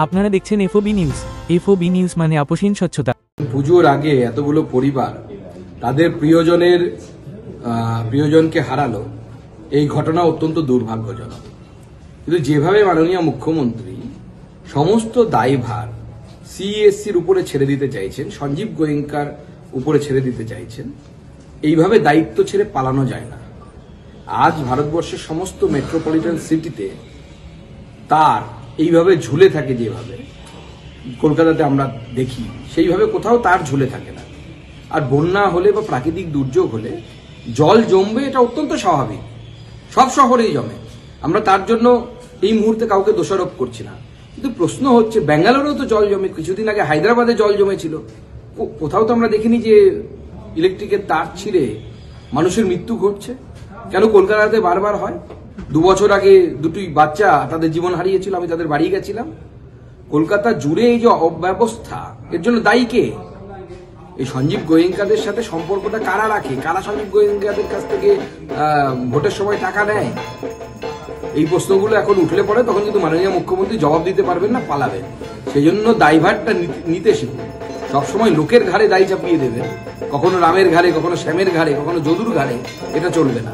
আপনারা দেখছেন FOB news. FOB news মানে আপোষহীন স্বচ্ছতা। পুজোর আগে এতগুলো পরিবার তাদের প্রিয়জনকে হারালো, এই ঘটনা অত্যন্ত দুর্ভাগ্যজনক। কিন্তু যেভাবে মাননীয় মুখ্যমন্ত্রী সমস্ত দায়ভার সিএসসির উপরে ছেড়ে দিতে চাইছেন, সঞ্জীব গোয়েঙ্কার উপরে ছেড়ে দিতে চাইছেন, এইভাবে দায়িত্ব ছেড়ে পালানো যায় না। আজ ভারতবর্ষের সমস্ত মেট্রোপলিটন সিটিতে তার এইভাবে ঝুলে থাকে, যেভাবে কলকাতাতে আমরা দেখি সেইভাবে কোথাও তার ঝুলে থাকে না। আর বন্যা হলে বা প্রাকৃতিক দুর্যোগ হলে জল জমবে, এটা অত্যন্ত স্বাভাবিক, সব শহরেই জমে। আমরা তার জন্য এই মুহূর্তে কাউকে দোষারোপ করছি না, কিন্তু প্রশ্ন হচ্ছে ব্যাঙ্গালোরেও তো জল জমে, কিছুদিন আগে হায়দ্রাবাদে জল জমেছিল, কোথাও তো আমরা দেখিনি যে ইলেকট্রিকের তার ছিঁড়ে মানুষের মৃত্যু ঘটছে। কেন কলকাতাতে বারবার হয়? 2 বছর আগে দুটি বাচ্চা তাদের জীবন হারিয়েছিল, আমি তাদের বাড়ি গেছিলাম। কলকাতা জুড়ে এই যে অব্যবস্থা, এর জন্য দায়ী কে? এই সঞ্জীব গোয়েঙ্কাদের সাথে সম্পর্কটা কারা রাখে? কারা সঞ্জীব গোয়েঙ্কাদের কাছ থেকে ভোটের সময় টাকা নেয়? এই প্রশ্নগুলো এখন উঠলে পড়ে, তখন কিন্তু মাননীয় মুখ্যমন্ত্রী জবাব দিতে পারবেন না, পালাবেন। সেই জন্য দায়ভারটা নিতে শিখুন। সবসময় লোকের ঘাড়ে দায় চাপিয়ে দেবেন, কখনো রামের ঘাড়ে, কখনো শ্যামের ঘাড়ে, কখনো যদুর ঘাড়ে, এটা চলবে না।